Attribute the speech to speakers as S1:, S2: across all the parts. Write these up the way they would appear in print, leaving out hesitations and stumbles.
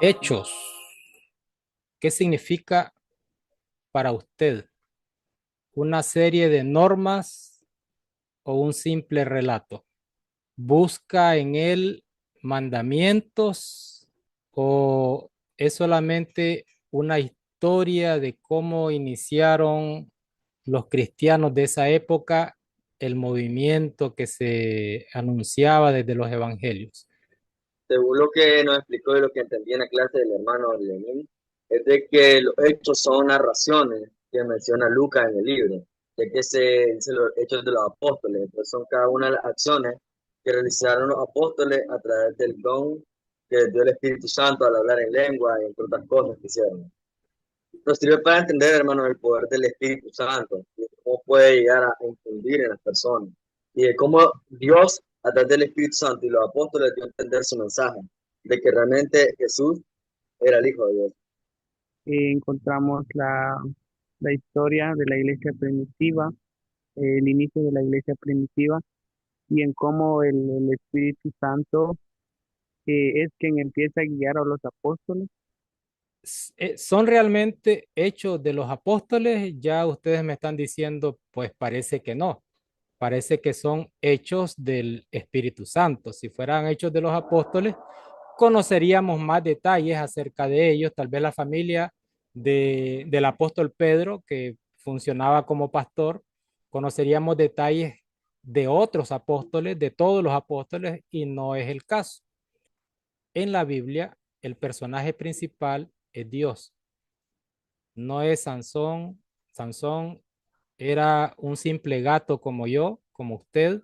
S1: Hechos. ¿Qué significa para usted? ¿Una serie de normas o un simple relato? ¿Busca en él mandamientos o es solamente una historia de cómo iniciaron los cristianos de esa época el movimiento que se anunciaba desde los evangelios?
S2: Según lo que nos explicó y lo que entendí en la clase del hermano Lenin, es de que los hechos son narraciones que menciona Lucas en el libro, de que se dice los hechos de los apóstoles. Entonces son cada una de las acciones que realizaron los apóstoles a través del don que les dio el Espíritu Santo al hablar en lengua y entre otras cosas que hicieron. Nos sirve para entender, hermano, el poder del Espíritu Santo y cómo puede llegar a infundir en las personas y de cómo Dios, a través del Espíritu Santo y los apóstoles, dio a entender su mensaje de que realmente Jesús era el Hijo de Dios.
S3: Encontramos la historia de la iglesia primitiva, el inicio de la iglesia primitiva y en cómo el Espíritu Santo es quien empieza a guiar a los apóstoles.
S1: ¿Son realmente hechos de los apóstoles? Ya ustedes me están diciendo, pues parece que no. Parece que son hechos del Espíritu Santo. Si fueran hechos de los apóstoles, conoceríamos más detalles acerca de ellos. Tal vez la familia del apóstol Pedro, que funcionaba como pastor, conoceríamos detalles de otros apóstoles, de todos los apóstoles, y no es el caso. En la Biblia, el personaje principal es Dios, no es Sansón. Sansón era un simple gato como yo, como usted.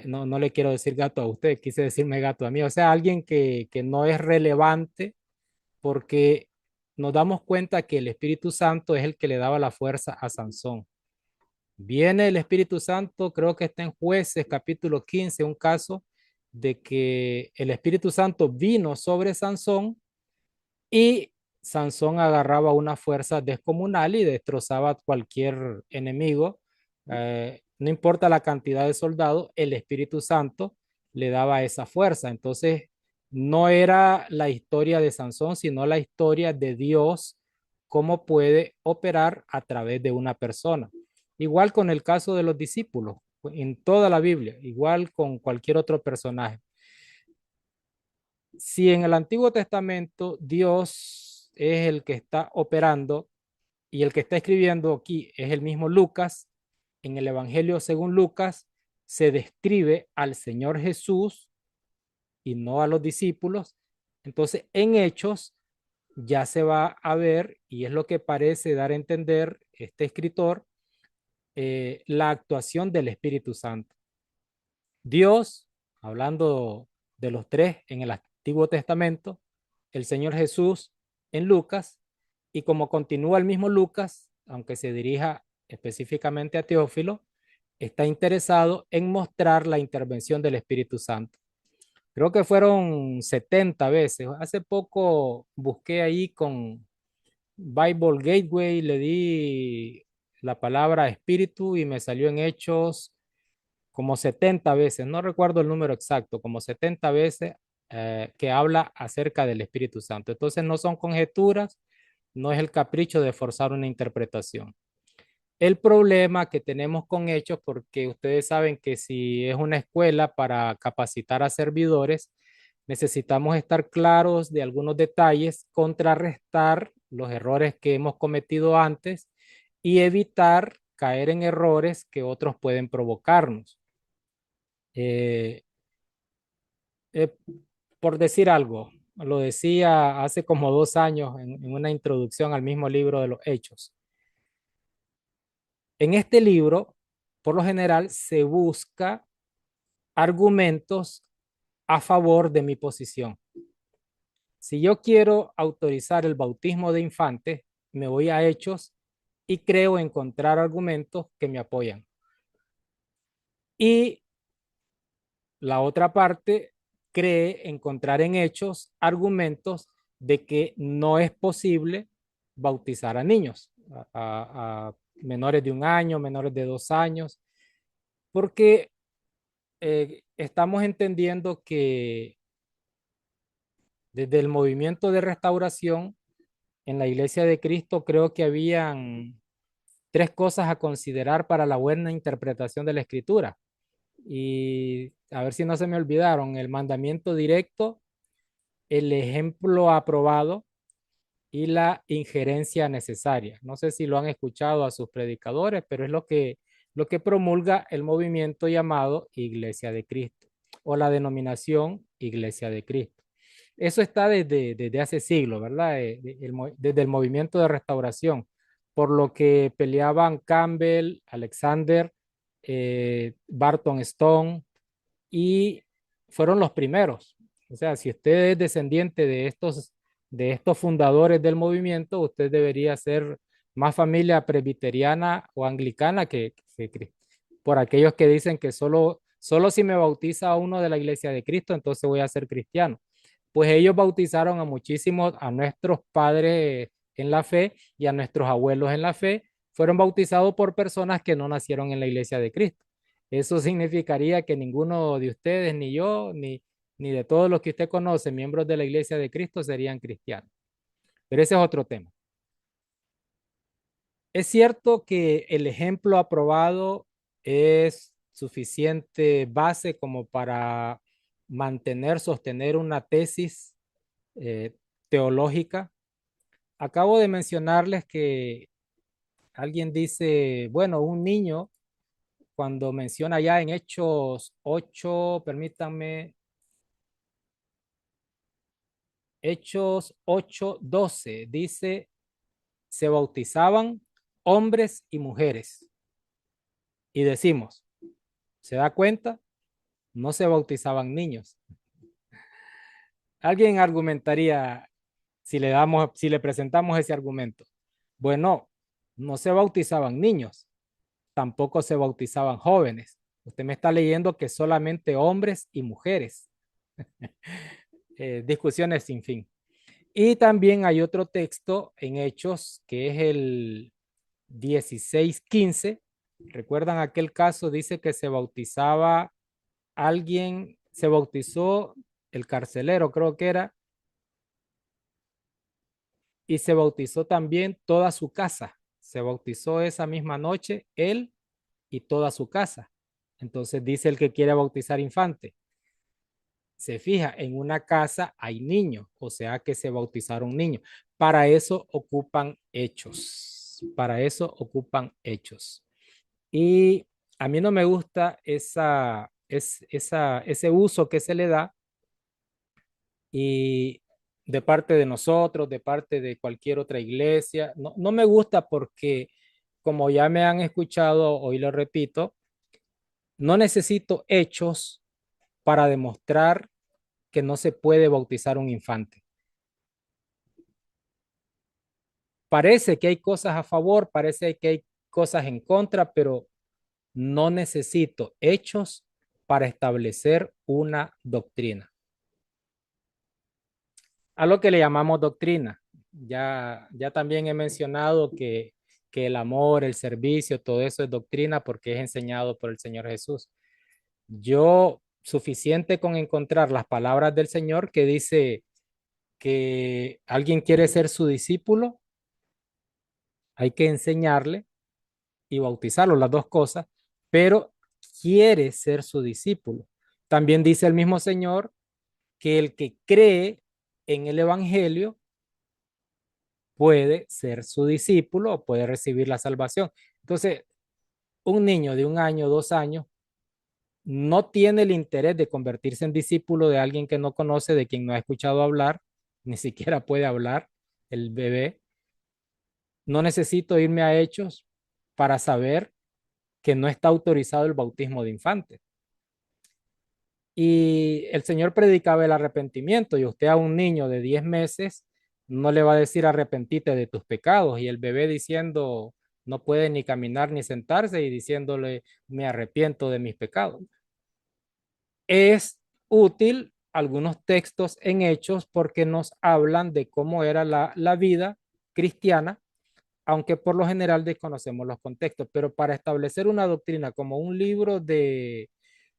S1: No, no le quiero decir gato a usted, quise decirme gato a mí. O sea, alguien que no es relevante porque nos damos cuenta que el Espíritu Santo es el que le daba la fuerza a Sansón. Viene el Espíritu Santo, creo que está en Jueces capítulo 15, un caso de que el Espíritu Santo vino sobre Sansón y Sansón agarraba una fuerza descomunal y destrozaba a cualquier enemigo. No importa la cantidad de soldados, el Espíritu Santo le daba esa fuerza. Entonces, no era la historia de Sansón, sino la historia de Dios, cómo puede operar a través de una persona. Igual con el caso de los discípulos, en toda la Biblia, igual con cualquier otro personaje. Si en el Antiguo Testamento Dios es el que está operando y el que está escribiendo aquí es el mismo Lucas, en el Evangelio según Lucas se describe al Señor Jesús y no a los discípulos. Entonces, en Hechos ya se va a ver, y es lo que parece dar a entender este escritor, la actuación del Espíritu Santo. Dios, hablando de los tres en el Antiguo Testamento, el Señor Jesús en Lucas, y como continúa el mismo Lucas, aunque se dirija específicamente a Teófilo, está interesado en mostrar la intervención del Espíritu Santo. Creo que fueron 70 veces. Hace poco busqué ahí con Bible Gateway, le di la palabra espíritu y me salió en Hechos como 70 veces, no recuerdo el número exacto, como 70 veces que habla acerca del Espíritu Santo. Entonces no son conjeturas, no es el capricho de forzar una interpretación. El problema que tenemos con Hechos, porque ustedes saben que si es una escuela para capacitar a servidores, necesitamos estar claros de algunos detalles, contrarrestar los errores que hemos cometido antes y evitar caer en errores que otros pueden provocarnos. Eh, eh, por decir algo, lo decía hace como 2 años en una introducción al mismo libro de los Hechos. En este libro, por lo general, se busca argumentos a favor de mi posición. Si yo quiero autorizar el bautismo de infantes, me voy a Hechos y creo encontrar argumentos que me apoyan. Y la otra parte cree encontrar en Hechos argumentos de que no es posible bautizar a niños, a menores de 1 año, menores de 2 años, porque estamos entendiendo que Desde el movimiento de restauración, en la Iglesia de Cristo creo que habían tres cosas a considerar para la buena interpretación de la Escritura. Y a ver si no se me olvidaron, el mandamiento directo, el ejemplo aprobado y la injerencia necesaria. No sé si lo han escuchado a sus predicadores, pero es lo que promulga el movimiento llamado Iglesia de Cristo o la denominación Iglesia de Cristo. Eso está desde hace siglos, ¿verdad? Desde el movimiento de restauración, por lo que peleaban Campbell, Alexander, Barton Stone, y fueron los primeros. O sea, si usted es descendiente de estos fundadores del movimiento, usted debería ser más familia presbiteriana o anglicana por aquellos que dicen que solo si me bautiza a uno de la Iglesia de Cristo, entonces voy a ser cristiano. Pues ellos bautizaron a muchísimos, a nuestros padres en la fe y a nuestros abuelos en la fe, fueron bautizados por personas que no nacieron en la Iglesia de Cristo. Eso significaría que ninguno de ustedes, ni yo, ni de todos los que usted conoce, miembros de la Iglesia de Cristo, serían cristianos. Pero ese es otro tema. Es cierto que el ejemplo aprobado es suficiente base como para sostener una tesis teológica. Acabo de mencionarles que alguien dice, bueno, un niño, cuando menciona ya en Hechos 8, permítanme, Hechos 8:12, dice, se bautizaban hombres y mujeres. Y decimos, ¿se da cuenta? No se bautizaban niños. Alguien argumentaría si le presentamos ese argumento. Bueno, no se bautizaban niños, tampoco se bautizaban jóvenes. Usted me está leyendo que solamente hombres y mujeres. Discusiones sin fin. Y también hay otro texto en Hechos que es el 16:15. ¿Recuerdan aquel caso? Dice que se bautizaba alguien, se bautizó el carcelero, creo que era, y se bautizó también toda su casa. Se bautizó esa misma noche él y toda su casa. Entonces dice el que quiere bautizar infante. Se fija, en una casa hay niños, o sea que se bautizaron niños. Para eso ocupan hechos. Para eso ocupan hechos. Y a mí no me gusta ese uso que se le da y de parte de nosotros, de parte de cualquier otra iglesia. No, no me gusta porque, como ya me han escuchado, hoy lo repito, no necesito hechos para demostrar que no se puede bautizar un infante. Parece que hay cosas a favor, parece que hay cosas en contra, pero no necesito hechos para establecer una doctrina. A lo que le llamamos doctrina. Ya también he mencionado que el amor, el servicio, todo eso es doctrina porque es enseñado por el Señor Jesús. Yo, suficiente con encontrar las palabras del Señor que dice que alguien quiere ser su discípulo, hay que enseñarle y bautizarlo, las dos cosas, pero quiere ser su discípulo. También dice el mismo Señor que el que cree en el Evangelio puede ser su discípulo o puede recibir la salvación. Entonces, un niño de 1 año, 2 años, no tiene el interés de convertirse en discípulo de alguien que no conoce, de quien no ha escuchado hablar, ni siquiera puede hablar el bebé. No necesito irme a Hechos para saber que no está autorizado el bautismo de infantes. Y el Señor predicaba el arrepentimiento y usted a un niño de 10 meses no le va a decir arrepentite de tus pecados y el bebé diciendo no puede ni caminar ni sentarse y diciéndole me arrepiento de mis pecados. Es útil algunos textos en Hechos porque nos hablan de cómo era la vida cristiana, aunque por lo general desconocemos los contextos, pero para establecer una doctrina como un libro de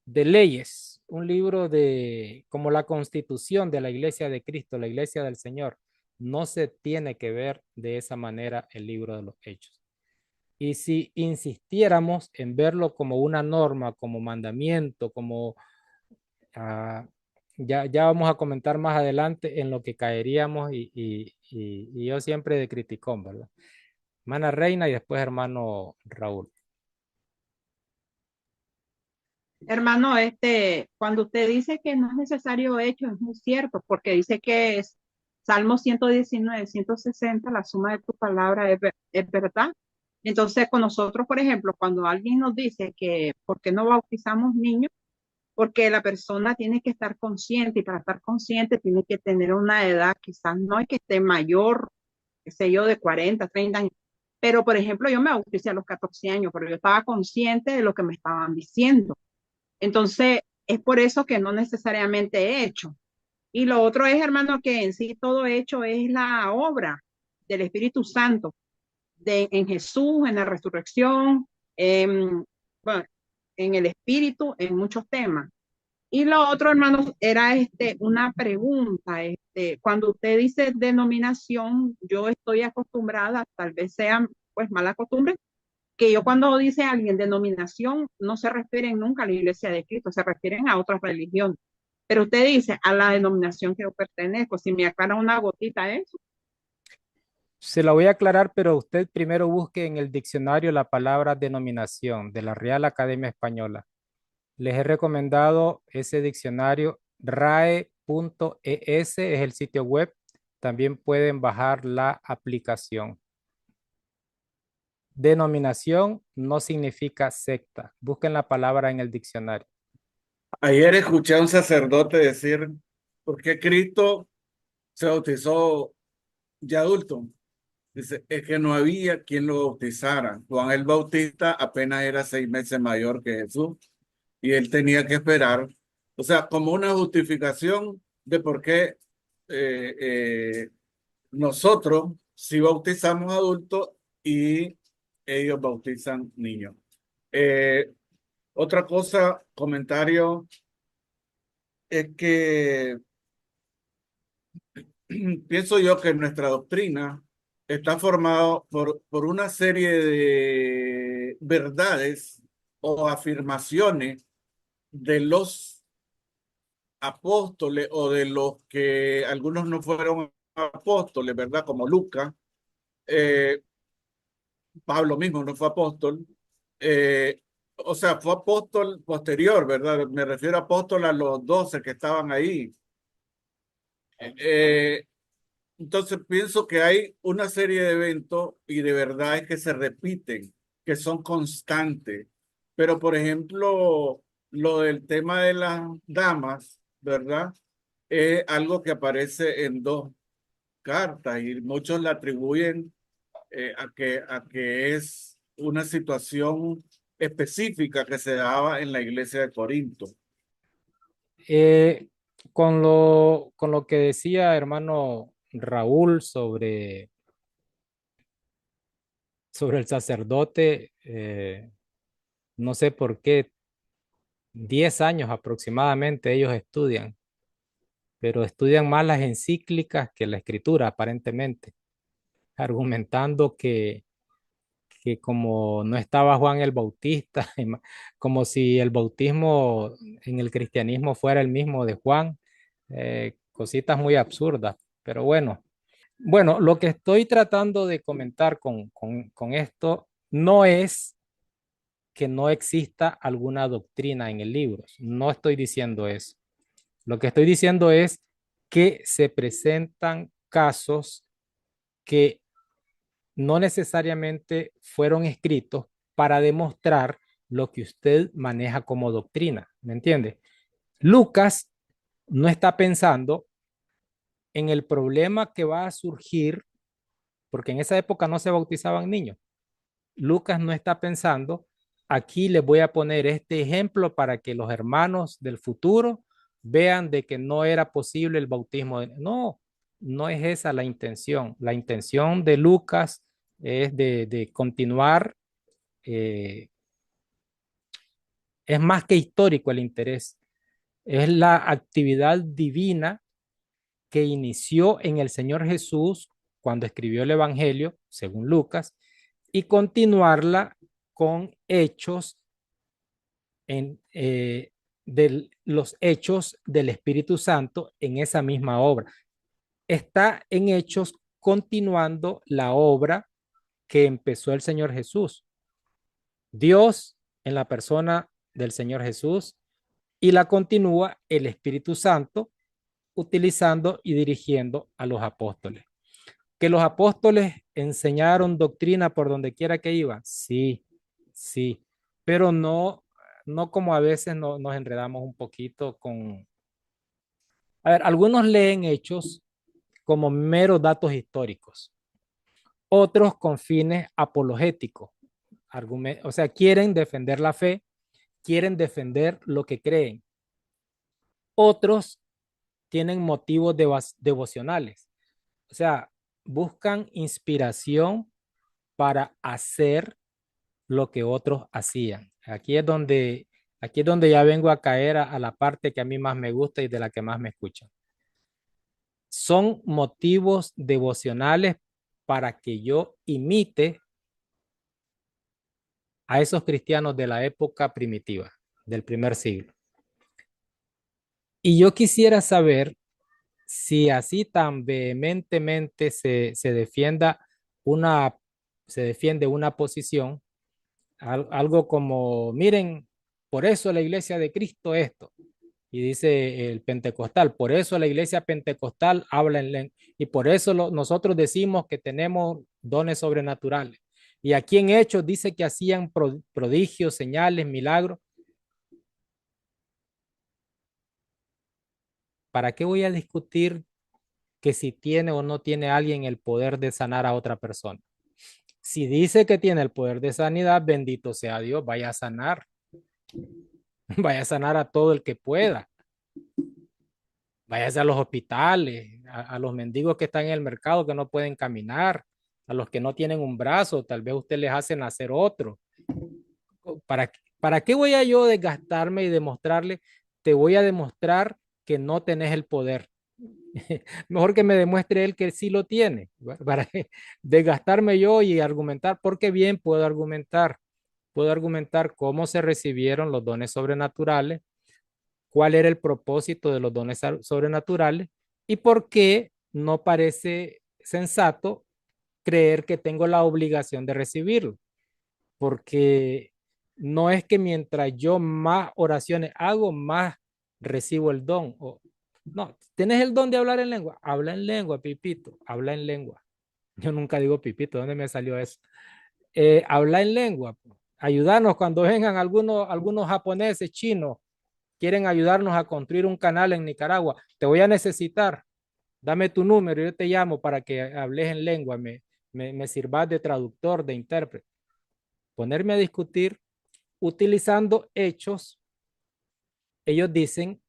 S1: leyes un libro de, como la constitución de la iglesia de Cristo, la iglesia del Señor, no se tiene que ver de esa manera el libro de los Hechos. Y si insistiéramos en verlo como una norma, como mandamiento, como ah, ya vamos a comentar más adelante en lo que caeríamos y yo siempre de criticón, ¿verdad? Hermana Reina y después hermano Raúl.
S4: Hermano, cuando usted dice que no es necesario hecho, es muy cierto, porque dice que es Salmo 119, 160, la suma de tu palabra es verdad. Entonces, con nosotros, por ejemplo, cuando alguien nos dice que por qué no bautizamos niños, porque la persona tiene que estar consciente y para estar consciente tiene que tener una edad, quizás no es que esté mayor, qué sé yo, de 40, 30 años. Pero, por ejemplo, yo me bauticé a los 14 años, pero yo estaba consciente de lo que me estaban diciendo. Entonces, es por eso que no necesariamente he hecho. Y lo otro es, hermano, que en sí todo hecho es la obra del Espíritu Santo en Jesús, en la resurrección, bueno, en el Espíritu, en muchos temas. Y lo otro, hermanos, era una pregunta. Cuando usted dice denominación, yo estoy acostumbrada, tal vez sea pues mala costumbre, que yo cuando dice alguien denominación, no se refieren nunca a la iglesia de Cristo, se refieren a otras religiones. Pero usted dice a la denominación que yo pertenezco, si me aclara una gotita eso.
S1: Se la voy a aclarar, pero usted primero busque en el diccionario la palabra denominación de la Real Academia Española. Les he recomendado ese diccionario, rae.es es el sitio web. También pueden bajar la aplicación. Denominación no significa secta. Busquen la palabra en el diccionario.
S5: Ayer escuché a un sacerdote decir, ¿por qué Cristo se bautizó ya adulto? Dice, es que no había quien lo bautizara. Juan el Bautista apenas era 6 meses mayor que Jesús y él tenía que esperar. O sea, como una justificación de por qué eh, eh, nosotros sí bautizamos adultos y ellos bautizan niños. Eh, Otra cosa, comentario, es que pienso yo que nuestra doctrina está formada por una serie de verdades o afirmaciones de los apóstoles o de los que algunos no fueron apóstoles, ¿verdad? Como Lucas, eh, Pablo mismo no fue apóstol, o sea, fue apóstol posterior, ¿verdad? Me refiero a apóstol a los 12 que estaban ahí. Eh, Entonces pienso que hay una serie de eventos y de verdades que se repiten, que son constantes. Pero, por ejemplo, lo del tema de las damas, ¿verdad? Es algo que aparece en dos cartas y muchos le atribuyen a que es una situación específica que se daba en la iglesia de Corinto.
S1: Eh, con lo que decía hermano Raúl sobre el sacerdote, no sé por qué, 10 años aproximadamente ellos estudian, pero estudian más las encíclicas que la escritura, aparentemente, argumentando que como no estaba Juan el Bautista, como si el bautismo en el cristianismo fuera el mismo de Juan, cositas muy absurdas, pero bueno. Bueno, lo que estoy tratando de comentar con esto no es que no exista alguna doctrina en el libro, no estoy diciendo eso. Lo que estoy diciendo es que se presentan casos que no necesariamente fueron escritos para demostrar lo que usted maneja como doctrina, ¿me entiende? Lucas no está pensando en el problema que va a surgir, porque en esa época no se bautizaban niños. Lucas no está pensando, aquí les voy a poner este ejemplo para que los hermanos del futuro vean de que no era posible el bautismo. No, no es esa la intención. La intención de Lucas es de continuar, eh, es más que histórico el interés. Es la actividad divina que inició en el Señor Jesús cuando escribió el Evangelio, según Lucas, y continuarla con hechos de los hechos del Espíritu Santo en esa misma obra. Está en hechos continuando la obra que empezó el Señor Jesús. Dios en la persona del Señor Jesús y la continúa el Espíritu Santo utilizando y dirigiendo a los apóstoles. Que los apóstoles enseñaron doctrina por donde quiera que iban, sí, sí, pero no como a veces nos enredamos un poquito con... A ver, algunos leen hechos como meros datos históricos, otros con fines apologéticos, o sea, quieren defender la fe, quieren defender lo que creen. Otros tienen motivos devocionales, o sea, buscan inspiración para hacer lo que otros hacían. Aquí es donde ya vengo a caer a la parte que a mí más me gusta y de la que más me escuchan. Son motivos devocionales para que yo imite a esos cristianos de la época primitiva, del primer siglo. Y yo quisiera saber si así tan vehementemente una, se defiende una posición, algo como, miren, por eso la iglesia de Cristo esto, y dice el pentecostal, por eso la iglesia pentecostal habla en lengua, y por eso nosotros decimos que tenemos dones sobrenaturales. Y aquí en Hechos dice que hacían prodigios, señales, milagros. ¿Para qué voy a discutir que si tiene o no tiene alguien el poder de sanar a otra persona? Si dice que tiene el poder de sanidad, bendito sea Dios, vaya a sanar. Vaya a sanar a todo el que pueda. Váyase a los hospitales, a los mendigos que están en el mercado que no pueden caminar, a los que no tienen un brazo, tal vez usted les hace nacer otro. ¿Para qué voy a yo desgastarme y demostrarle? Te voy a demostrar que no tenés el poder. Mejor que me demuestre él que sí lo tiene, para desgastarme yo y argumentar, porque bien puedo argumentar cómo se recibieron los dones sobrenaturales, cuál era el propósito de los dones sobrenaturales y por qué no parece sensato creer que tengo la obligación de recibirlo, porque no es que mientras yo más oraciones hago, más recibo el don. No, ¿tienes el don de hablar en lengua? Habla en lengua, Pipito, habla en lengua. Yo nunca digo Pipito, ¿dónde me salió eso? Habla en lengua. Ayudarnos cuando vengan algunos japoneses, chinos, quieren ayudarnos a construir un canal en Nicaragua. Te voy a necesitar. Dame tu número, yo te llamo para que hables en lengua, me sirvas de traductor, de intérprete. Ponerme a discutir utilizando hechos, ellos dicen,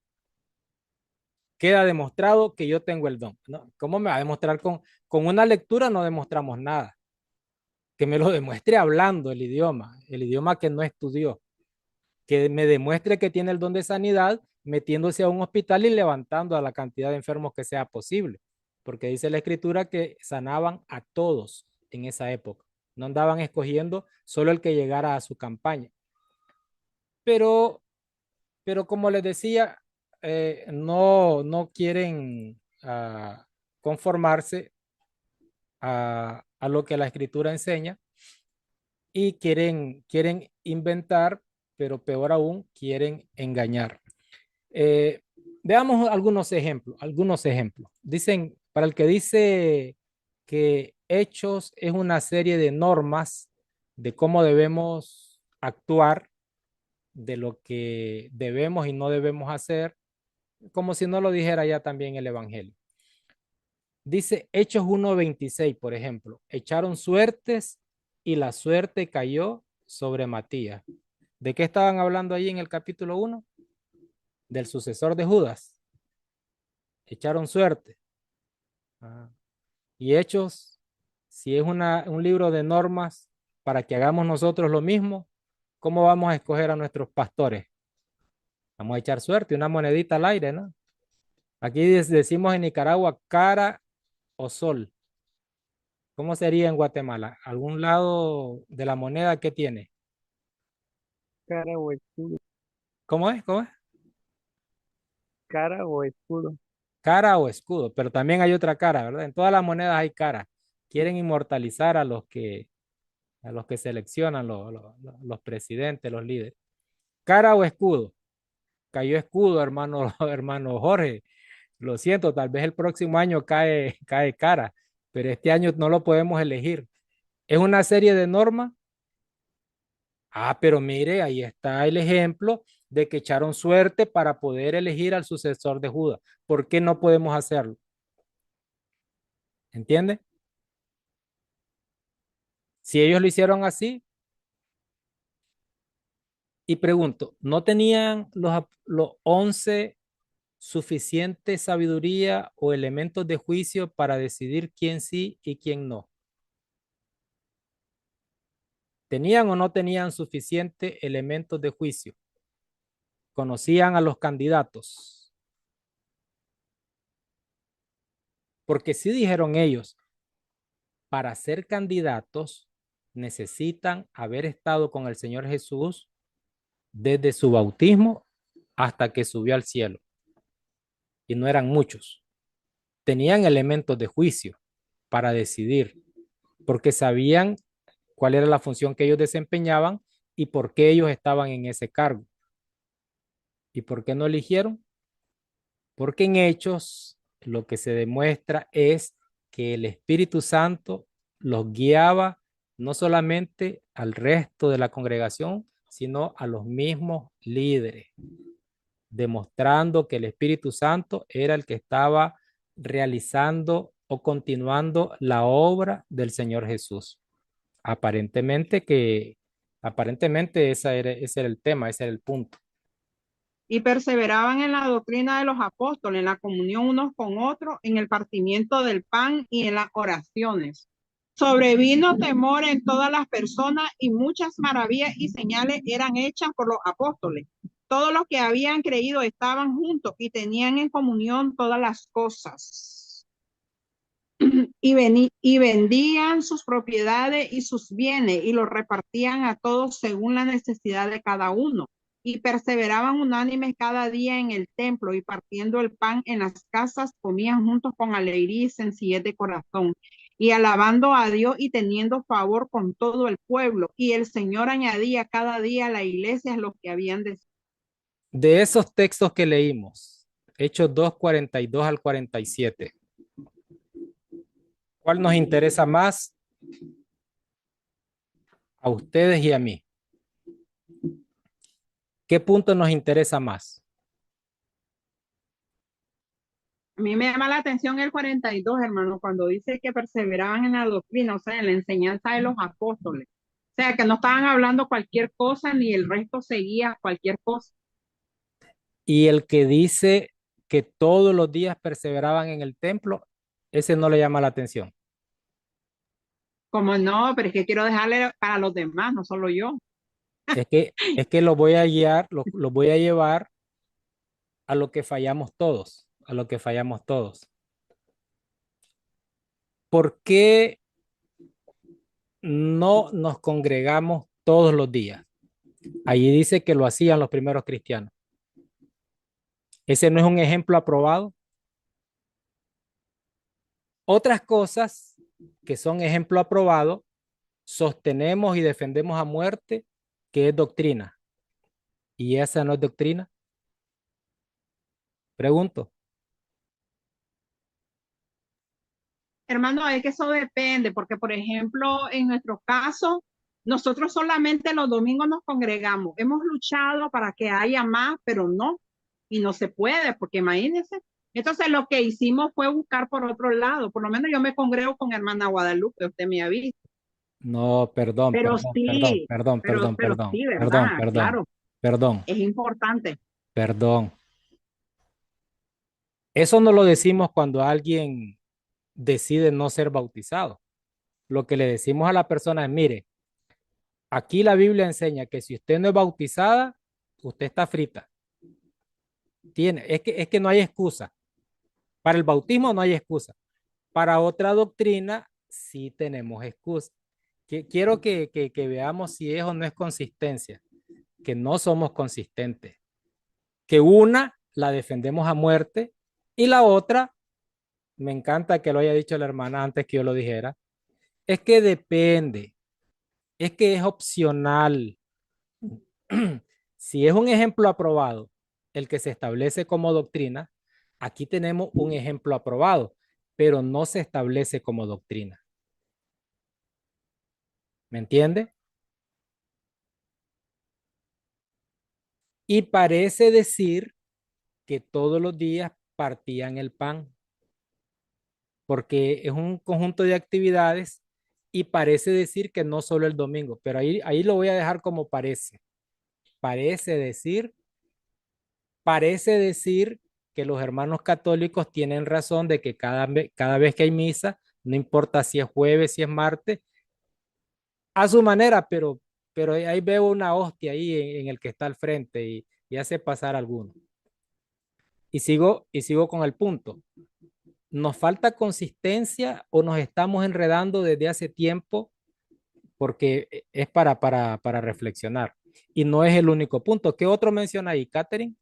S1: queda demostrado que yo tengo el don. ¿No? ¿Cómo me va a demostrar con una lectura? No demostramos nada. Que me lo demuestre hablando el idioma que no estudió. Que me demuestre que tiene el don de sanidad metiéndose a un hospital y levantando a la cantidad de enfermos que sea posible. Porque dice la escritura que sanaban a todos en esa época. No andaban escogiendo solo el que llegara a su campaña. Pero como les decía, no quieren conformarse a lo que la escritura enseña y quieren inventar, pero peor aún, quieren engañar. Eh, Veamos algunos ejemplos. Dicen, para el que dice que Hechos es una serie de normas de cómo debemos actuar, de lo que debemos y no debemos hacer, como si no lo dijera ya también el Evangelio. Dice Hechos 1:26, por ejemplo, echaron suertes y la suerte cayó sobre Matías. ¿De qué estaban hablando ahí en el capítulo 1? Del sucesor de Judas. Echaron suerte. Y Hechos, si es un libro de normas para que hagamos nosotros lo mismo, ¿cómo vamos a escoger a nuestros pastores? Vamos a echar suerte, una monedita al aire, ¿no? Aquí decimos en Nicaragua cara o sol. ¿Cómo sería en Guatemala? ¿Algún lado de la moneda que tiene?
S3: Cara o escudo.
S1: ¿Cómo es? ¿Cómo es?
S3: Cara o escudo.
S1: Cara o escudo, pero también hay otra cara, ¿verdad? En todas las monedas hay cara. Quieren inmortalizar a los que seleccionan los presidentes, los líderes. Cara o escudo. Cayó escudo, hermano, hermano Jorge. Lo siento, tal vez el próximo año cae cara, pero este año no lo podemos elegir. Es una serie de normas. Ah, pero mire, ahí está el ejemplo de que echaron suerte para poder elegir al sucesor de Judas. ¿Por qué no podemos hacerlo? ¿Entiende? Si ellos lo hicieron así, y pregunto, ¿no tenían los 11 suficiente sabiduría o elementos de juicio para decidir quién sí y quién no? ¿Tenían o no tenían suficiente elementos de juicio? ¿Conocían a los candidatos? Porque sí dijeron ellos, para ser candidatos necesitan haber estado con el Señor Jesús desde su bautismo hasta que subió al cielo. Y no eran muchos. Tenían elementos de juicio para decidir, porque sabían cuál era la función que ellos desempeñaban y por qué ellos estaban en ese cargo. ¿Y por qué no eligieron? Porque en Hechos lo que se demuestra es que el Espíritu Santo los guiaba no solamente al resto de la congregación, sino a los mismos líderes, demostrando que el Espíritu Santo era el que estaba realizando o continuando la obra del Señor Jesús. Aparentemente ese era el tema, ese era el punto.
S4: Y perseveraban en la doctrina de los apóstoles, en la comunión unos con otros, en el partimiento del pan y en las oraciones. Sobrevino temor en todas las personas y muchas maravillas y señales eran hechas por los apóstoles. Todos los que habían creído estaban juntos y tenían en comunión todas las cosas. Y vendían sus propiedades y sus bienes y los repartían a todos según la necesidad de cada uno. Y perseveraban unánimes cada día en el templo y partiendo el pan en las casas, comían juntos con alegría y sencillez de corazón y alabando a Dios y teniendo favor con todo el pueblo. Y el Señor añadía cada día a la iglesia los que habían de...
S1: De esos textos que leímos, Hechos 2:42 al 47, ¿cuál nos interesa más a ustedes y a mí? ¿Qué punto nos interesa más?
S4: A mí me llama la atención el 42, hermano, cuando dice que perseveraban en la doctrina, o sea, en la enseñanza de los apóstoles. O sea, que no estaban hablando cualquier cosa ni el resto seguía cualquier cosa.
S1: Y el que dice que todos los días perseveraban en el templo, ese no le llama la atención.
S4: Como no, pero es que quiero dejarle para los demás, no solo yo.
S1: Es que lo voy a guiar, lo voy a llevar a lo que fallamos todos, a lo que fallamos todos. ¿Por qué no nos congregamos todos los días? Allí dice que lo hacían los primeros cristianos. ¿Ese no es un ejemplo aprobado? Otras cosas que son ejemplo aprobado, sostenemos y defendemos a muerte, que es doctrina. ¿Y esa no es doctrina? Pregunto.
S4: Hermano, es que eso depende, porque por ejemplo, en nuestro caso, nosotros solamente los domingos nos congregamos. Hemos luchado para que haya más, pero no, y no se puede, porque imagínense. Entonces lo que hicimos fue buscar por otro lado. Por lo menos yo me congrego con hermana Guadalupe, usted me ha visto.
S1: No, perdón,
S4: Pero
S1: perdón, perdón,
S4: sí,
S1: perdón, perdón,
S4: pero
S1: perdón,
S4: sí,
S1: perdón,
S4: ¿verdad?
S1: perdón,
S4: Claro,
S1: perdón,
S4: es importante.
S1: perdón. Eso no lo decimos cuando alguien decide no ser bautizado. Lo que le decimos a la persona es, mire, aquí la Biblia enseña que si usted no es bautizada, usted está frita. Es que no hay excusa. Para el bautismo no hay excusa. Para otra doctrina sí tenemos excusa. Quiero que veamos si es o no es consistencia, que no somos consistentes, que una la defendemos a muerte y la otra, me encanta que lo haya dicho la hermana antes que yo lo dijera, es que depende, es que es opcional. Si es un ejemplo aprobado, el que se establece como doctrina, aquí tenemos un ejemplo aprobado, pero no se establece como doctrina. ¿Me entiende? Y parece decir que todos los días partían el pan, porque es un conjunto de actividades y parece decir que no solo el domingo, pero ahí lo voy a dejar como parece. Parece decir, parece decir que los hermanos católicos tienen razón de que cada vez que hay misa, no importa si es jueves, si es martes, a su manera, pero ahí veo una hostia ahí en el que está al frente y hace pasar alguno. Y sigo con el punto. ¿Nos falta consistencia o nos estamos enredando desde hace tiempo? Porque es para reflexionar. Y no es el único punto. ¿Qué otro menciona ahí, Catherine?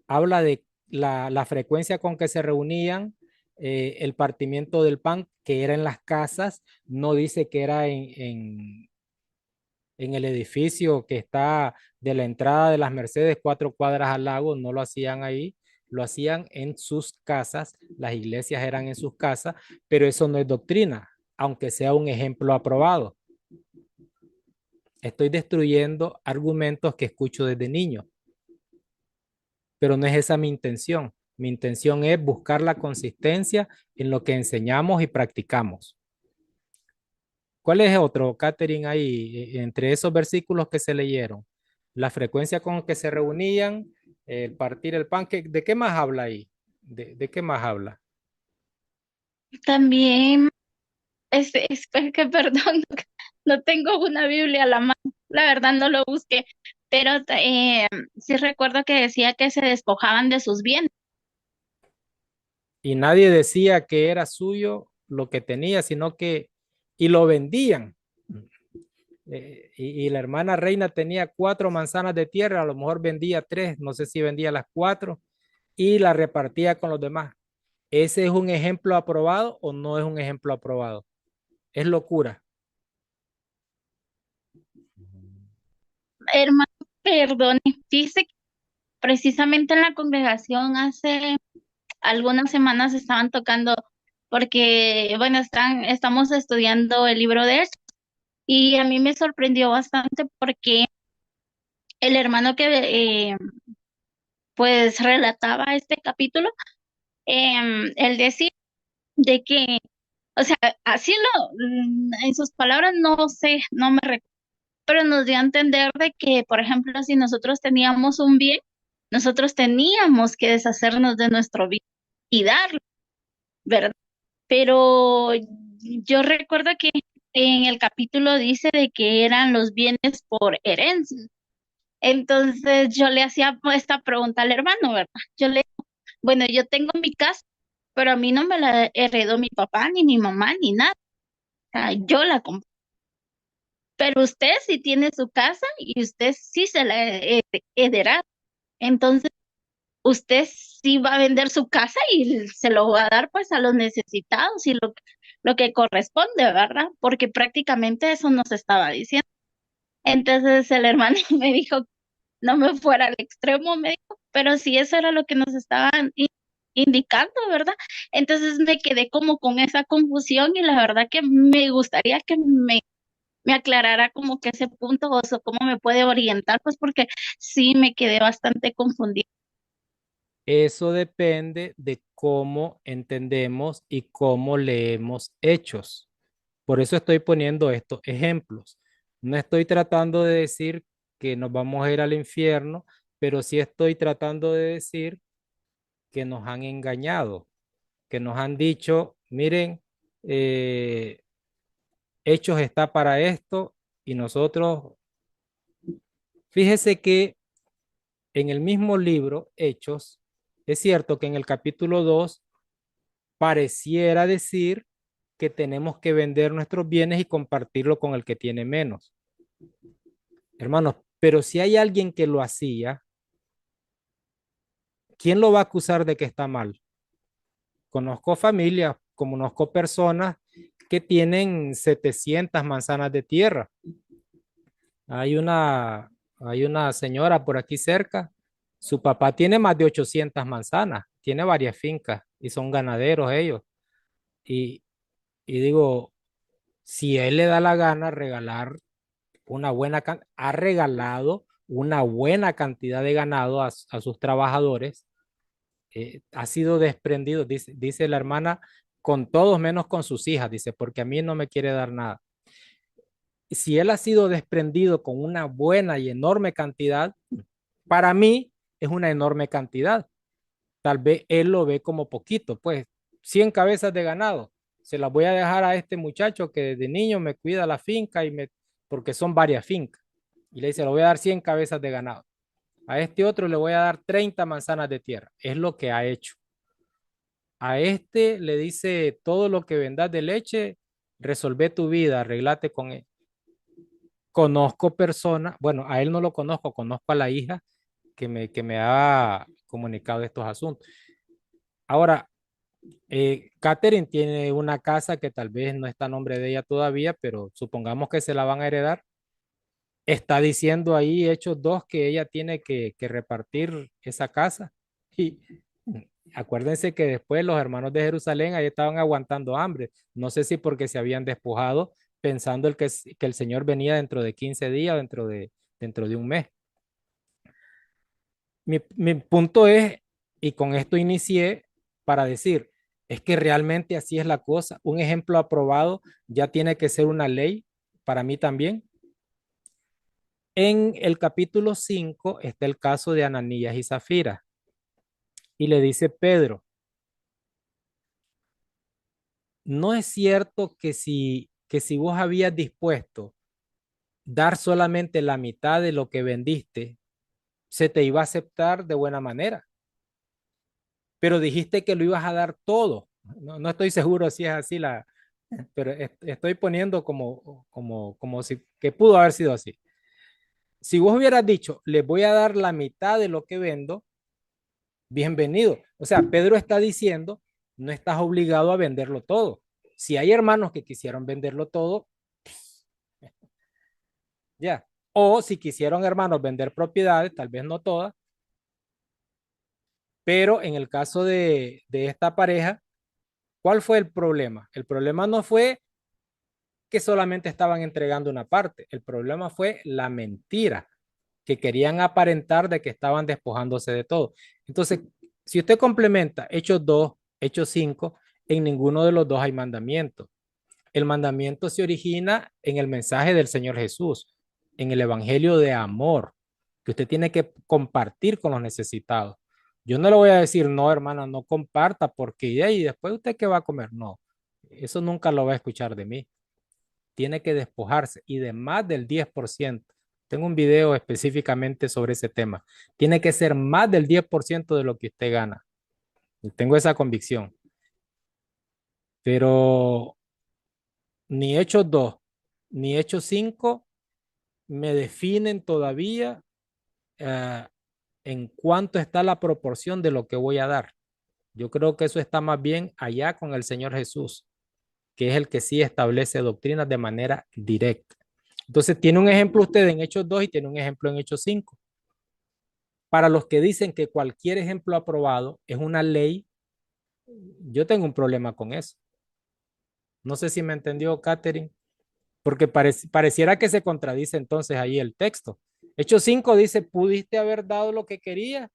S1: Habla de la frecuencia con que se reunían, el partimiento del pan, que era en las casas, no dice que era en el edificio que está de la entrada de las Mercedes, 4 cuadras al lago, no lo hacían ahí, lo hacían en sus casas, las iglesias eran en sus casas, pero eso no es doctrina, aunque sea un ejemplo aprobado. Estoy destruyendo argumentos que escucho desde niño, pero no es esa mi intención. Mi intención es buscar la consistencia en lo que enseñamos y practicamos. ¿Cuál es otro, Catherine, ahí, entre esos versículos que se leyeron? La frecuencia con que se reunían, el partir el pan, ¿de qué más habla ahí? ¿De qué más habla?
S6: También, es que perdón, no tengo una Biblia a la mano, la verdad no lo busqué, pero sí recuerdo que decía que se despojaban de sus bienes.
S1: Y nadie decía que era suyo lo que tenía, sino que, y lo vendían. Y la hermana Reina tenía 4 manzanas de tierra, a lo mejor vendía 3, no sé si vendía las 4, y la repartía con los demás. ¿Ese es un ejemplo aprobado o no es un ejemplo aprobado? Es locura.
S6: Hermano, perdone, dice que precisamente en la congregación hace algunas semanas estaban tocando, porque, bueno, estamos estudiando el libro de Hechos, y a mí me sorprendió bastante porque el hermano que pues relataba este capítulo, él decía de que, o sea, así en sus palabras no sé, no me recuerdo, pero nos dio a entender de que, por ejemplo, si nosotros teníamos un bien, nosotros teníamos que deshacernos de nuestro bien y darlo, ¿verdad? Pero yo recuerdo que en el capítulo dice de que eran los bienes por herencia. Entonces yo le hacía esta pregunta al hermano, ¿verdad? Bueno, yo tengo mi casa, pero a mí no me la heredó mi papá, ni mi mamá, ni nada. O sea, yo la compré. Pero usted sí tiene su casa y usted sí se la heredará. Entonces, usted sí va a vender su casa y se lo va a dar pues a los necesitados y lo que corresponde, ¿verdad? Porque prácticamente eso nos estaba diciendo. Entonces el hermano me dijo, no me fuera al extremo, me dijo, pero si eso era lo que nos estaban indicando, ¿verdad? Entonces me quedé como con esa confusión y la verdad que me gustaría que me aclarara como que ese punto o sea, cómo me puede orientar, pues porque sí me quedé bastante confundida.
S1: Eso depende de cómo entendemos y cómo leemos hechos. Por eso estoy poniendo estos ejemplos. No estoy tratando de decir que nos vamos a ir al infierno, pero sí estoy tratando de decir que nos han engañado, que nos han dicho, miren, eh, hechos está para esto y nosotros, fíjese que en el mismo libro, Hechos, Es cierto que en el capítulo 2 pareciera decir que tenemos que vender nuestros bienes y compartirlo con el que tiene menos. Hermanos, pero si hay alguien que lo hacía, ¿quién lo va a acusar de que está mal? Conozco familias, conozco personas que tienen 700 manzanas de tierra. Hay una, hay una señora por aquí cerca, su papá tiene más de 800 manzanas, tiene varias fincas y son ganaderos ellos. Y, y digo, si él le da la gana regalar ha regalado una buena cantidad de ganado a sus trabajadores, ha sido desprendido, dice la hermana, con todos menos con sus hijas, dice, porque a mí no me quiere dar nada. Si él ha sido desprendido con una buena y enorme cantidad, para mí es una enorme cantidad. Tal vez él lo ve como poquito, pues 100 cabezas de ganado. Se las voy a dejar a este muchacho que desde niño me cuida la finca porque son varias fincas. Y le dice, le voy a dar 100 cabezas de ganado. A este otro le voy a dar 30 manzanas de tierra. Es lo que ha hecho. A este le dice, todo lo que vendas de leche, resolve tu vida, arreglate con él. Conozco personas, bueno, a él no lo conozco, conozco a la hija que me ha comunicado estos asuntos. Ahora, Catherine tiene una casa que tal vez no está a nombre de ella todavía, pero supongamos que se la van a heredar. Está diciendo ahí, Hechos 2, que ella tiene que repartir esa casa. Y acuérdense que después los hermanos de Jerusalén ahí estaban aguantando hambre. No sé si porque se habían despojado pensando que el Señor venía dentro de 15 días, dentro de un mes. Mi punto es, y con esto inicié para decir, es que realmente así es la cosa. Un ejemplo aprobado ya tiene que ser una ley para mí también. En el capítulo 5 está el caso de Ananías y Zafira. Y le dice Pedro, no es cierto que si vos habías dispuesto dar solamente la mitad de lo que vendiste, se te iba a aceptar de buena manera, pero dijiste que lo ibas a dar todo. No estoy seguro si es así pero estoy poniendo como si que pudo haber sido así. Si vos hubieras dicho, les voy a dar la mitad de lo que vendo, bienvenido. O sea, Pedro está diciendo, no estás obligado a venderlo todo. Si hay hermanos que quisieron venderlo todo, ya. O si quisieron hermanos vender propiedades, tal vez no todas, pero en el caso de esta pareja, ¿cuál fue el problema? El problema no fue que solamente estaban entregando una parte, el problema fue la mentira, que querían aparentar de que estaban despojándose de todo. Entonces, si usted complementa Hechos 2, Hechos 5, en ninguno de los dos hay mandamiento. El mandamiento se origina en el mensaje del Señor Jesús, en el evangelio de amor, que usted tiene que compartir con los necesitados. Yo no le voy a decir, no, hermana, no comparta, porque y después usted qué va a comer. No, eso nunca lo va a escuchar de mí. Tiene que despojarse y de más del 10%. Tengo un video específicamente sobre ese tema. Tiene que ser más del 10% de lo que usted gana. Tengo esa convicción. Pero ni Hechos 2 ni Hechos 5 me definen todavía eh, en cuánto está la proporción de lo que voy a dar. Yo creo que eso está más bien allá con el Señor Jesús, que es el que sí establece doctrinas de manera directa. Entonces, tiene un ejemplo usted en Hechos 2 y tiene un ejemplo en Hechos 5. Para los que dicen que cualquier ejemplo aprobado es una ley, yo tengo un problema con eso. No sé si me entendió, Catherine, porque pareciera que se contradice entonces ahí el texto. Hechos 5 dice, pudiste haber dado lo que querías,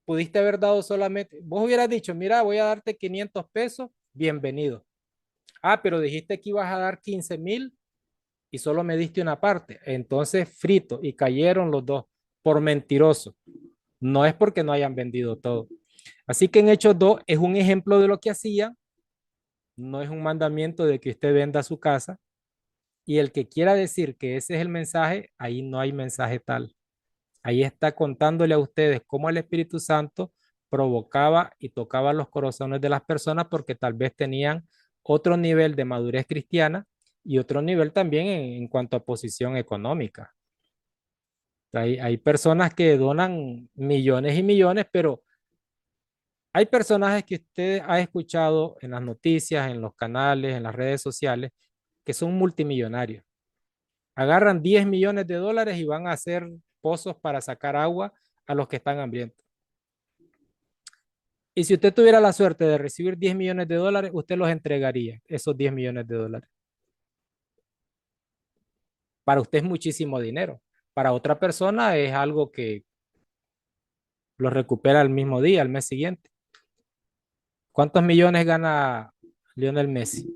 S1: pudiste haber dado solamente, vos hubieras dicho, mira, voy a darte 500 pesos, bienvenido. Ah, pero dijiste que ibas a dar 15,000 y solo me diste una parte. Entonces, frito, y cayeron los dos por mentiroso. No es porque no hayan vendido todo. Así que en Hechos 2 es un ejemplo de lo que hacía, no es un mandamiento de que usted venda su casa. Y el que quiera decir que ese es el mensaje, ahí no hay mensaje tal. Ahí está contándole a ustedes cómo el Espíritu Santo provocaba y tocaba los corazones de las personas porque tal vez tenían otro nivel de madurez cristiana y otro nivel también en cuanto a posición económica. Hay personas que donan millones y millones, pero hay personajes que usted ha escuchado en las noticias, en los canales, en las redes sociales, que son multimillonarios. Agarran 10 millones de dólares y van a hacer pozos para sacar agua a los que están hambrientos. Y si usted tuviera la suerte de recibir 10 millones de dólares, usted los entregaría, esos 10 millones de dólares. Para usted es muchísimo dinero. Para otra persona es algo que lo recupera el mismo día, al mes siguiente. ¿Cuántos millones gana Lionel Messi?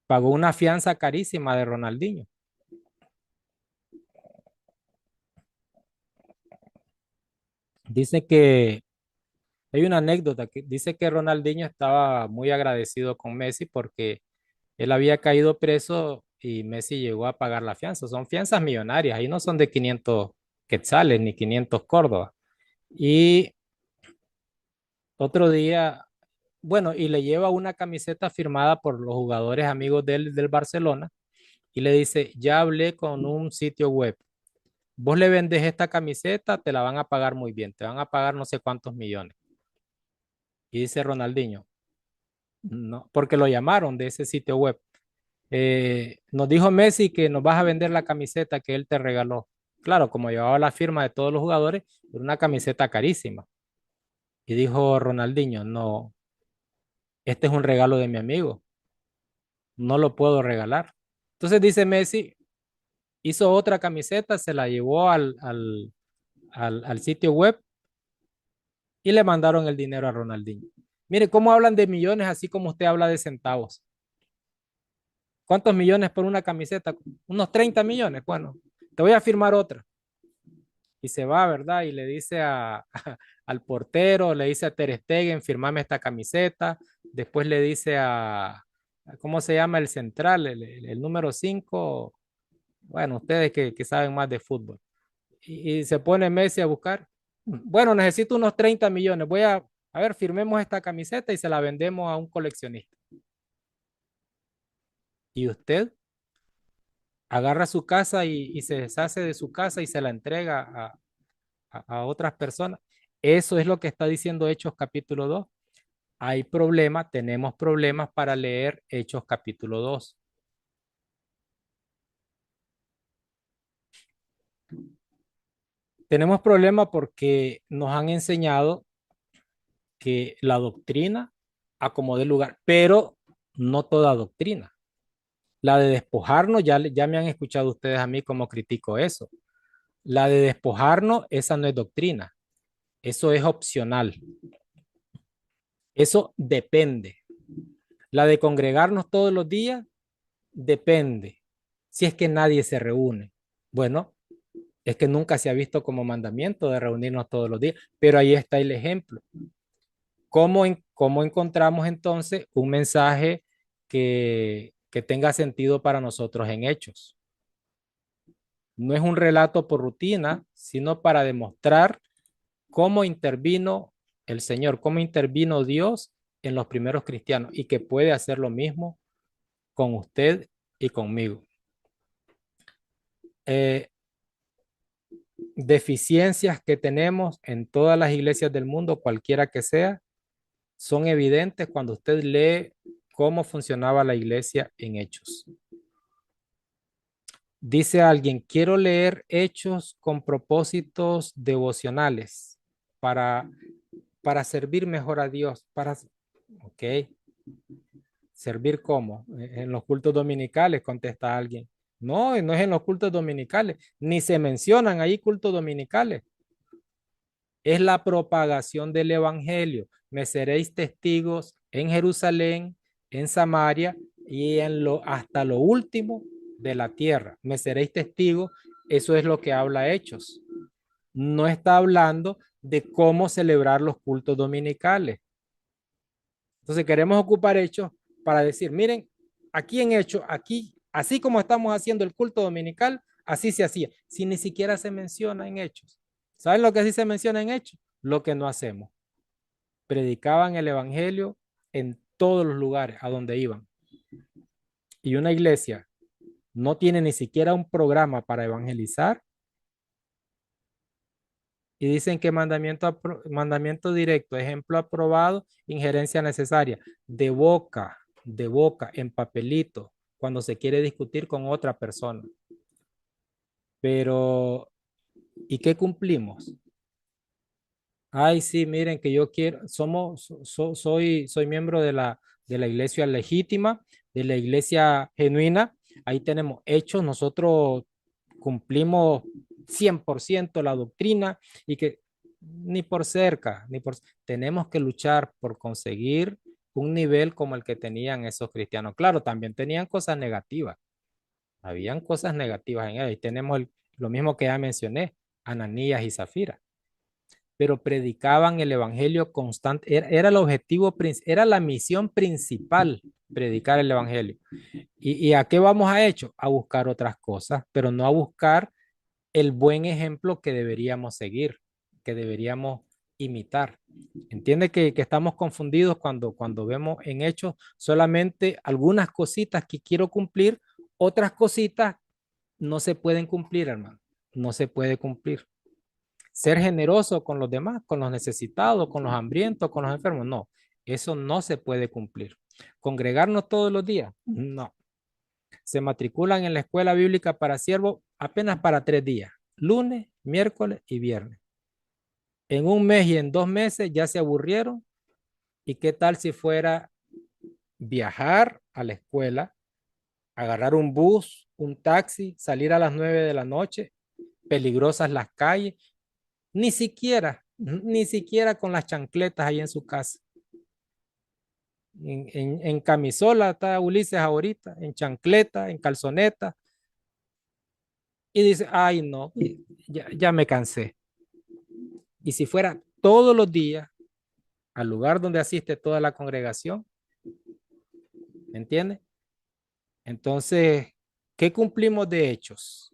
S1: Pagó una fianza carísima de Ronaldinho. Dice que hay una anécdota que dice que Ronaldinho estaba muy agradecido con Messi porque él había caído preso y Messi llegó a pagar la fianza. Son fianzas millonarias, ahí no son de 500 quetzales ni 500 córdobas. Y otro día, bueno, y le lleva una camiseta firmada por los jugadores amigos del Barcelona y le dice, ya hablé con un sitio web. Vos le vendes esta camiseta, te la van a pagar muy bien, te van a pagar no sé cuántos millones. Y dice Ronaldinho, no, porque lo llamaron de ese sitio web. Nos dijo Messi que nos vas a vender la camiseta que él te regaló. Claro, como llevaba la firma de todos los jugadores, era una camiseta carísima. Y dijo Ronaldinho, no, este es un regalo de mi amigo, no lo puedo regalar. Entonces dice Messi, hizo otra camiseta, se la llevó al sitio web y le mandaron el dinero a Ronaldinho. Mire cómo hablan de millones, así como usted habla de centavos. ¿Cuántos millones por una camiseta? Unos 30 millones. Bueno, te voy a firmar otra. Y se va, ¿verdad? Y le dice al portero, le dice a Ter Stegen, firmame esta camiseta. Después le dice ¿cómo se llama el central? El número 5. Bueno, ustedes que saben más de fútbol. Y se pone Messi a buscar. Bueno, necesito unos 30 millones. A ver, firmemos esta camiseta y se la vendemos a un coleccionista. ¿Y usted? Agarra su casa y se deshace de su casa y se la entrega a otras personas. Eso es lo que está diciendo Hechos capítulo 2. Hay problemas, tenemos problemas para leer Hechos capítulo 2. Tenemos problemas porque nos han enseñado que la doctrina acomode lugar, pero no toda doctrina. La de despojarnos, ya me han escuchado ustedes a mí cómo critico eso. La de despojarnos, esa no es doctrina. Eso es opcional. Eso depende. La de congregarnos todos los días, depende. Si es que nadie se reúne. Bueno, es que nunca se ha visto como mandamiento de reunirnos todos los días, pero ahí está el ejemplo. ¿Cómo encontramos entonces un mensaje que tenga sentido para nosotros en hechos? No es un relato por rutina, sino para demostrar cómo intervino el Señor, cómo intervino Dios en los primeros cristianos y que puede hacer lo mismo con usted y conmigo. Deficiencias que tenemos en todas las iglesias del mundo, cualquiera que sea, son evidentes cuando usted lee cómo funcionaba la iglesia en Hechos. Dice alguien, quiero leer Hechos con propósitos devocionales para servir mejor a Dios. Ok. ¿Servir cómo? En los cultos dominicales, contesta alguien. No, no es en los cultos dominicales. Ni se mencionan ahí cultos dominicales. Es la propagación del evangelio. Me seréis testigos en Jerusalén, en Samaria y hasta lo último de la tierra. Me seréis testigos. Eso es lo que habla Hechos. No está hablando de cómo celebrar los cultos dominicales. Entonces queremos ocupar Hechos para decir, miren, aquí en Hechos, aquí, así como estamos haciendo el culto dominical, así se hacía. Si ni siquiera se menciona en Hechos. ¿Saben lo que sí se menciona en Hechos? lo que no hacemos. Predicaban el evangelio en todos los lugares a donde iban. Y una iglesia no tiene ni siquiera un programa para evangelizar y dicen que mandamiento directo, ejemplo aprobado, injerencia necesaria, de boca, en papelito, cuando se quiere discutir con otra persona. Pero, ¿y qué cumplimos? Ay, sí, miren que yo quiero, soy miembro de la iglesia legítima, de la iglesia genuina. Ahí tenemos hechos, nosotros cumplimos 100% la doctrina y que ni por cerca, tenemos que luchar por conseguir un nivel como el que tenían esos cristianos. Claro, también tenían cosas negativas, habían cosas negativas en ellos. Y tenemos lo mismo que ya mencioné, Ananías y Zafira, pero predicaban el evangelio constante. Era el objetivo, era la misión principal, predicar el evangelio. ¿Y a qué vamos a hecho? A buscar otras cosas, pero no a buscar el buen ejemplo que deberíamos seguir, que deberíamos imitar. Entiende que estamos confundidos cuando vemos en hechos solamente algunas cositas que quiero cumplir, otras cositas no se pueden cumplir, hermano. No se puede cumplir. Ser generoso con los demás, con los necesitados, con los hambrientos, con los enfermos, no. Eso no se puede cumplir. Congregarnos todos los días, no. Se matriculan en la escuela bíblica para siervos apenas para 3 días, lunes, miércoles y viernes. En un mes y en 2 meses ya se aburrieron. ¿Y qué tal si fuera viajar a la escuela, agarrar un bus, un taxi, salir a las 9 de la noche, peligrosas las calles, ni siquiera con las chancletas ahí en su casa? En camisola está Ulises ahorita, en chancleta, en calzoneta, y dice, ay no, ya me cansé. Y si fuera todos los días al lugar donde asiste toda la congregación, ¿me entiende? Entonces, ¿qué cumplimos de hechos?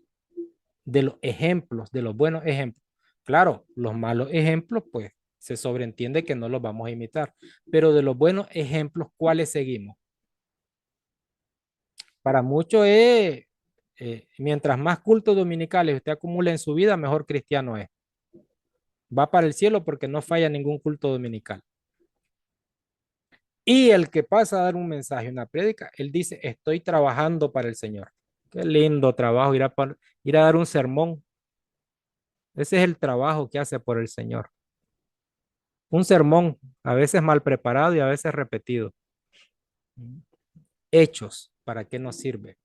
S1: De los ejemplos, de los buenos ejemplos. Claro, los malos ejemplos, pues, se sobreentiende que no los vamos a imitar. Pero de los buenos ejemplos, ¿cuáles seguimos? Para muchos es, mientras más cultos dominicales usted acumula en su vida, mejor cristiano es. Va para el cielo porque no falla ningún culto dominical. Y el que pasa a dar un mensaje, una prédica, él dice, estoy trabajando para el Señor. Qué lindo trabajo, ir a dar un sermón. Ese es el trabajo que hace por el Señor. Un sermón, a veces mal preparado y a veces repetido. Hechos, ¿para qué nos sirve?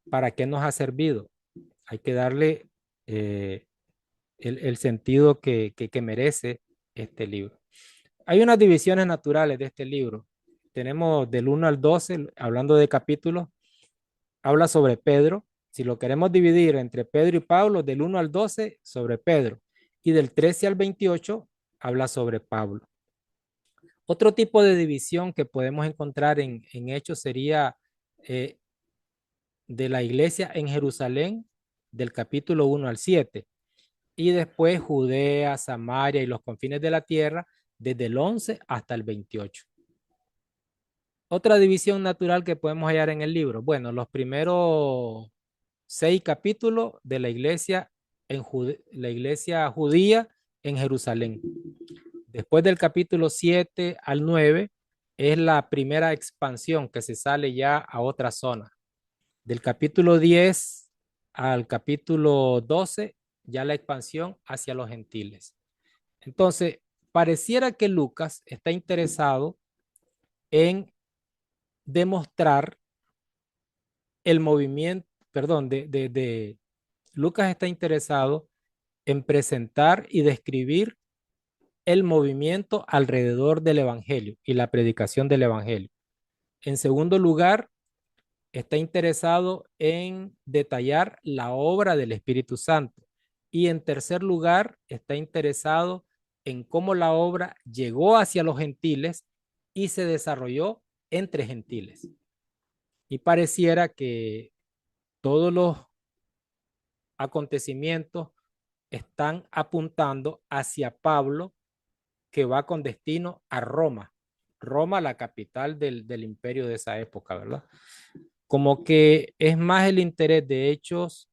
S1: ¿Para qué nos ha servido? Hay que darle el sentido que merece este libro. Hay unas divisiones naturales de este libro. Tenemos del 1 al 12, hablando de capítulos, habla sobre Pedro. Si lo queremos dividir entre Pedro y Pablo, del 1 al 12 sobre Pedro. Y del 13 al 28 habla sobre Pablo. Otro tipo de división que podemos encontrar en Hechos sería de la iglesia en Jerusalén, del capítulo 1 al 7. Y después Judea, Samaria y los confines de la tierra, desde el 11 hasta el 28. Otra división natural que podemos hallar en el libro. Bueno, los primeros 6 capítulos de la iglesia la iglesia judía en Jerusalén. Después del capítulo 7 al 9 es la primera expansión que se sale ya a otra zona. Del capítulo 10 al capítulo 12 ya la expansión hacia los gentiles. Entonces, pareciera que Lucas está interesado en demostrar el movimiento, perdón, Lucas está interesado en presentar y describir el movimiento alrededor del evangelio y la predicación del evangelio. En segundo lugar, está interesado en detallar la obra del Espíritu Santo. Y en tercer lugar, está interesado en cómo la obra llegó hacia los gentiles y se desarrolló entre gentiles. Y pareciera que todos los acontecimientos están apuntando hacia Pablo que va con destino a Roma. Roma, la capital del imperio de esa época, ¿verdad? Como que es más el interés de Hechos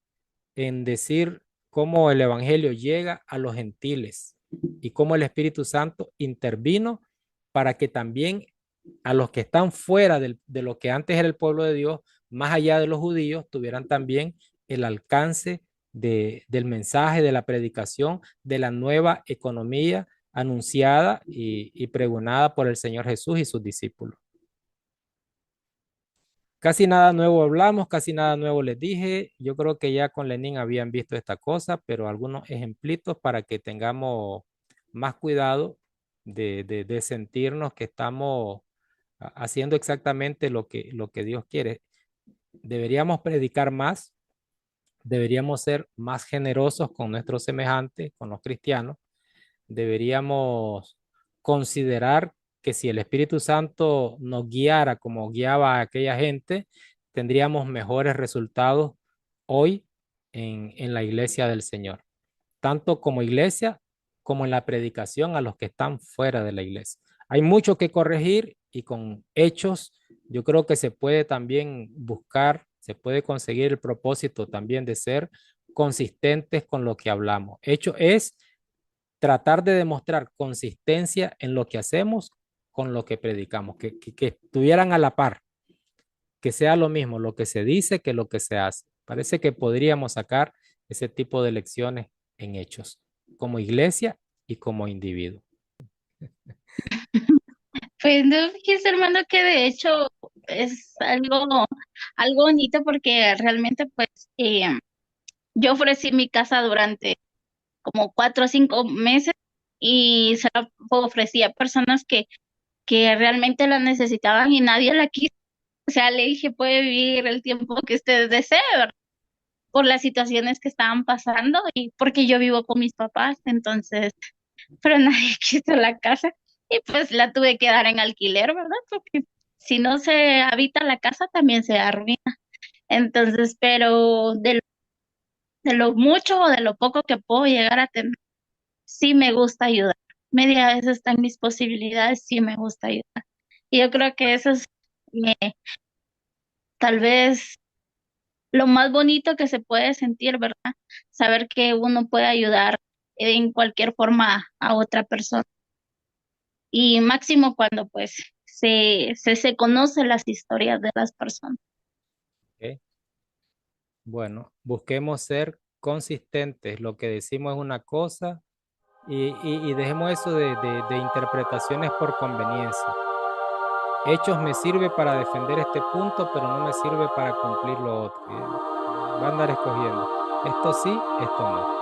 S1: en decir cómo el evangelio llega a los gentiles y cómo el Espíritu Santo intervino para que también a los que están fuera de lo que antes era el pueblo de Dios, más allá de los judíos, tuvieran también el alcance del mensaje, de la predicación, de la nueva economía anunciada y pregonada por el Señor Jesús y sus discípulos. Casi nada nuevo hablamos, casi nada nuevo les dije. Yo creo que ya con Lenin habían visto esta cosa, pero algunos ejemplitos para que tengamos más cuidado de sentirnos que estamos haciendo exactamente lo que Dios quiere. Deberíamos predicar más, deberíamos ser más generosos con nuestros semejantes, con los cristianos. Deberíamos considerar que si el Espíritu Santo nos guiara como guiaba a aquella gente, tendríamos mejores resultados hoy en la iglesia del Señor, tanto como iglesia como en la predicación a los que están fuera de la iglesia. Hay mucho que corregir y con hechos yo creo que se puede también buscar, se puede conseguir el propósito también de ser consistentes con lo que hablamos. Hecho es tratar de demostrar consistencia en lo que hacemos con lo que predicamos, que estuvieran a la par, que sea lo mismo lo que se dice que lo que se hace. Parece que podríamos sacar ese tipo de lecciones en hechos, como iglesia y como individuo.
S6: Pues no, fíjese, hermano, que de hecho es algo bonito porque realmente pues yo ofrecí mi casa durante como 4 o 5 meses y se la ofrecí a personas que realmente la necesitaban y nadie la quiso. O sea, le dije, puede vivir el tiempo que usted desee, ¿verdad? Por las situaciones que estaban pasando y porque yo vivo con mis papás, entonces, pero nadie quiso la casa y pues la tuve que dar en alquiler, ¿verdad? Porque si no se habita la casa, también se arruina. Entonces, pero de lo mucho o de lo poco que puedo llegar a tener, sí me gusta ayudar. Media vez está en mis posibilidades, sí me gusta ayudar. Y yo creo que eso es tal vez lo más bonito que se puede sentir, ¿verdad? Saber que uno puede ayudar en cualquier forma a otra persona. Y máximo cuando pues se conocen las historias de las personas.
S1: ¿Ok? Bueno, busquemos ser consistentes. Lo que decimos es una cosa y dejemos eso de interpretaciones por conveniencia. Hechos me sirve para defender este punto, pero no me sirve para cumplir lo otro. Va a andar escogiendo. Esto sí, esto no.